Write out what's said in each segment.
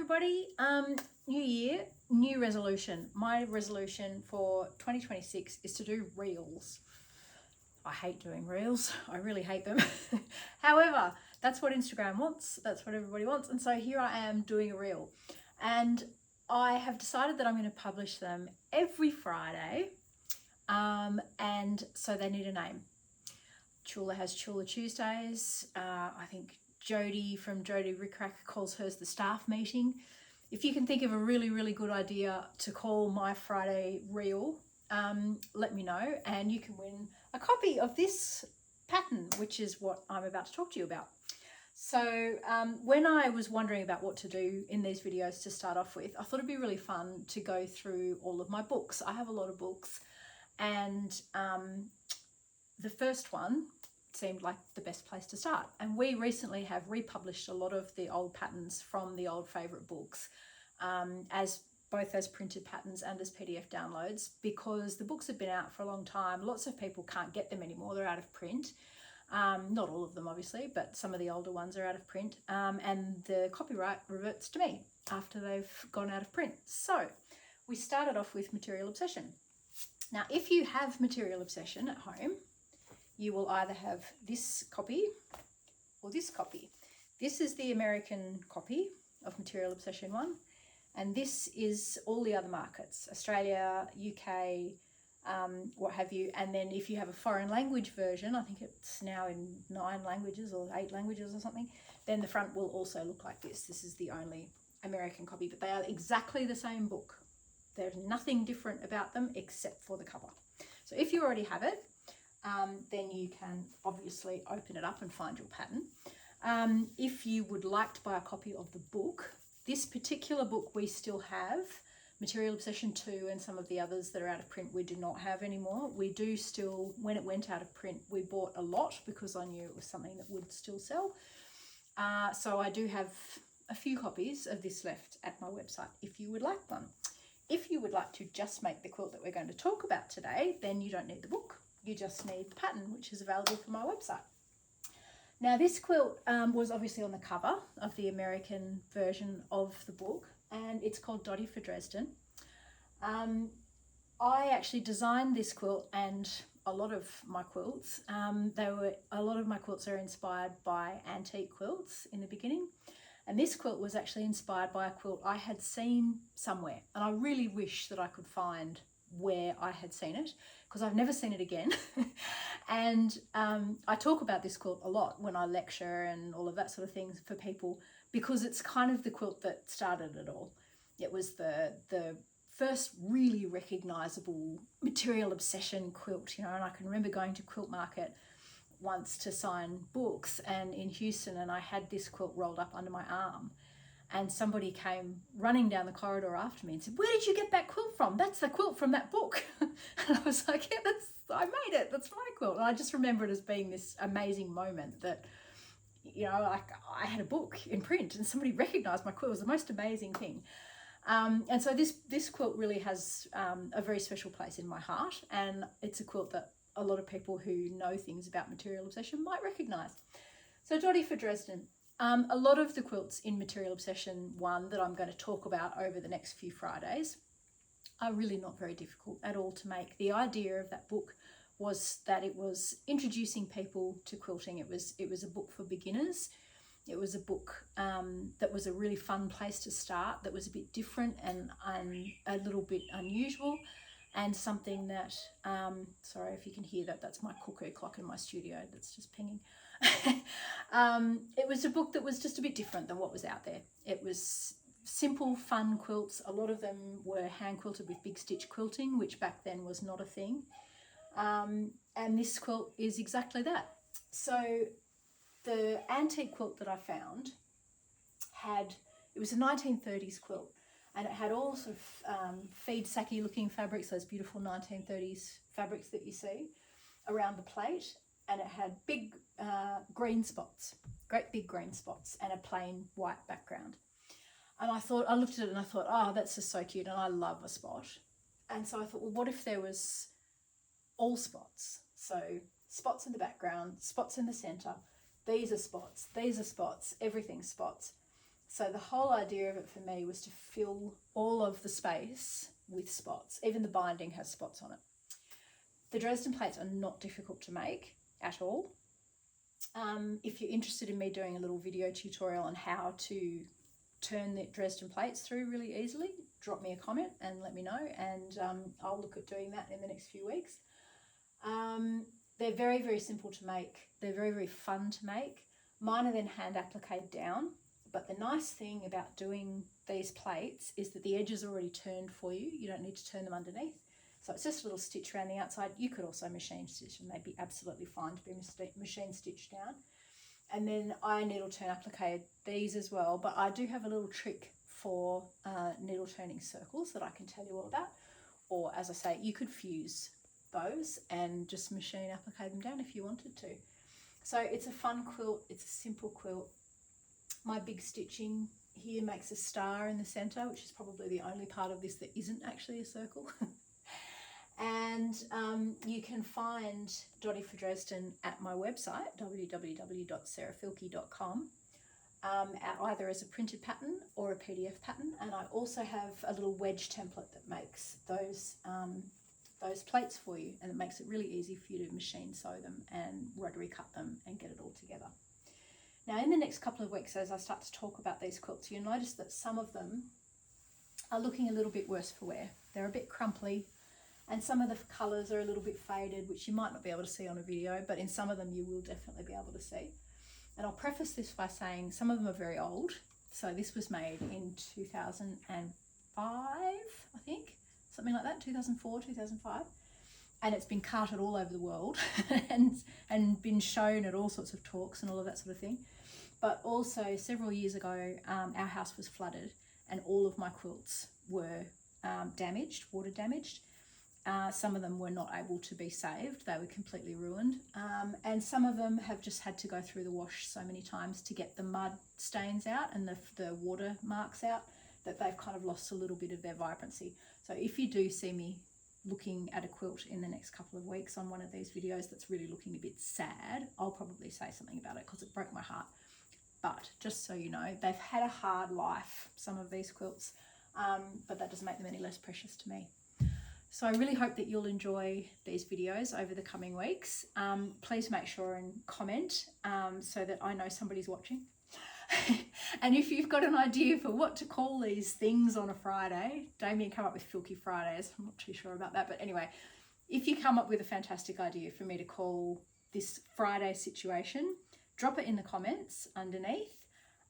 everybody. New year, new resolution. My resolution for 2026 is to do reels. I hate doing reels. I really hate them. However, that's what Instagram wants. That's what everybody wants. And so here I am doing a reel. And I have decided that I'm going to publish them every Friday. And so they need a name. Chula has Chula Tuesdays. I think Jody from Jody Rickrack calls hers the staff meeting. If you can think of a really, really good idea to call my Friday reel, let me know, and you can win a copy of this pattern, which is what I'm about to talk to you about. So when I was wondering about what to do in these videos to start off with, I thought it'd be really fun to go through all of my books. I have a lot of books, and the first one seemed like the best place to start. And we recently have republished a lot of the old patterns from the old favourite books, as both as printed patterns and as PDF downloads, because the books have been out for a long time. Lots of people can't get them anymore. They're out of print. Not all of them, obviously, but some of the older ones are out of print. And the copyright reverts to me after they've gone out of print. So we started off with Material Obsession. Now, if you have Material Obsession at home, you will either have this copy or this copy. This is the American copy of Material Obsession 1, and this is all the other markets, Australia, UK, what have you. And then if you have a foreign language version, I think it's now in 9 languages or 8 languages or something, then the front will also look like this. This is the only American copy, but they are exactly the same book. There's nothing different about them except for the cover. So if you already have it, then you can obviously open it up and find your pattern. If you would like to buy a copy of the book, this particular book we still have. Material Obsession 2 and some of the others that are out of print we do not have anymore. We do still, when it went out of print, we bought a lot because I knew it was something that would still sell. So I do have a few copies of this left at my website if you would like one. If you would like to just make the quilt that we're going to talk about today, then you don't need the book. You just need the pattern, which is available from my website. Now, this quilt was obviously on the cover of the American version of the book, and it's called Dottie for Dresden. I actually designed this quilt and a lot of my quilts. A lot of my quilts are inspired by antique quilts in the beginning. And this quilt was actually inspired by a quilt I had seen somewhere. And I really wish that I could find where I had seen it, because I've never seen it again. And I talk about this quilt a lot when I lecture and all of that sort of things for people, because it's kind of the quilt that started it all. It was the first really recognisable Material Obsession quilt, you know, and I can remember going to Quilt Market once to sign books and in Houston, and I had this quilt rolled up under my arm, and somebody came running down the corridor after me and said, "Where did you get that quilt from? That's the quilt from that book." And I was like, "Yeah, I made it, that's my quilt." And I just remember it as being this amazing moment that, you know, like I had a book in print and somebody recognized my quilt. It was the most amazing thing. And so this quilt really has a very special place in my heart, and it's a quilt that a lot of people who know things about Material Obsession might recognize. So Dottie for Dresden. A lot of the quilts in Material Obsession 1 that I'm going to talk about over the next few Fridays are really not very difficult at all to make. The idea of that book was that it was introducing people to quilting. It was a book for beginners. It was a book that was a really fun place to start, that was a bit different and a little bit unusual, and something that, sorry if you can hear that, that's my cuckoo clock in my studio that's just pinging. It was a book that was just a bit different than what was out there. It was simple, fun quilts. A lot of them were hand quilted with big stitch quilting, which back then was not a thing. And this quilt is exactly that. So the antique quilt that I found it was a 1930s quilt, and it had all sort of feed sacky looking fabrics, those beautiful 1930s fabrics that you see around the plate. And it had big green spots, great big green spots, and a plain white background. And I looked at it and I thought, oh, that's just so cute, and I love a spot. And so I thought, well, what if there was all spots? So spots in the background, spots in the centre, these are spots, everything's spots. So the whole idea of it for me was to fill all of the space with spots. Even the binding has spots on it. The Dresden plates are not difficult to make at all. If you're interested in me doing a little video tutorial on how to turn the Dresden plates through really easily, drop me a comment and let me know, and I'll look at doing that in the next few weeks. They're very, very simple to make. They're very, very fun to make. Mine are then hand appliqued down, but the nice thing about doing these plates is that the edges are already turned for you. You don't need to turn them underneath. So it's just a little stitch around the outside. You could also machine stitch and they'd be absolutely fine to be machine stitched down. And then I needle turn applique these as well, but I do have a little trick for needle turning circles that I can tell you all about. Or as I say, you could fuse those and just machine applique them down if you wanted to. So it's a fun quilt, it's a simple quilt. My big stitching here makes a star in the center, which is probably the only part of this that isn't actually a circle. And you can find Dottie for Dresden at my website, www.sarahfilkey.com, either as a printed pattern or a PDF pattern. And I also have a little wedge template that makes those plates for you, and it makes it really easy for you to machine sew them and rotary cut them and get it all together. Now in the next couple of weeks, as I start to talk about these quilts, you'll notice that some of them are looking a little bit worse for wear. They're a bit crumply, and some of the colours are a little bit faded, which you might not be able to see on a video, but in some of them you will definitely be able to see. And I'll preface this by saying some of them are very old. So this was made in 2005, I think, something like that, 2004, 2005. And it's been carted all over the world and been shown at all sorts of talks and all of that sort of thing. But also several years ago, our house was flooded and all of my quilts were damaged, water damaged. Some of them were not able to be saved. They were completely ruined. And some of them have just had to go through the wash so many times to get the mud stains out and the water marks out that they've kind of lost a little bit of their vibrancy. So if you do see me looking at a quilt in the next couple of weeks on one of these videos that's really looking a bit sad, I'll probably say something about it because it broke my heart. But just so you know, they've had a hard life, some of these quilts, but that doesn't make them any less precious to me. So I really hope that you'll enjoy these videos over the coming weeks. Please make sure and comment so that I know somebody's watching. And if you've got an idea for what to call these things on a Friday, Damien come up with Filky Fridays. I'm not too sure about that, but anyway, if you come up with a fantastic idea for me to call this Friday situation, drop it in the comments underneath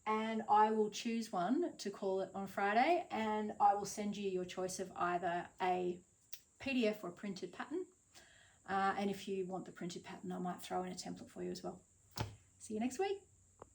and I will choose one to call it on Friday, and I will send you your choice of either a PDF or a printed pattern. And if you want the printed pattern, I might throw in a template for you as well. See you next week.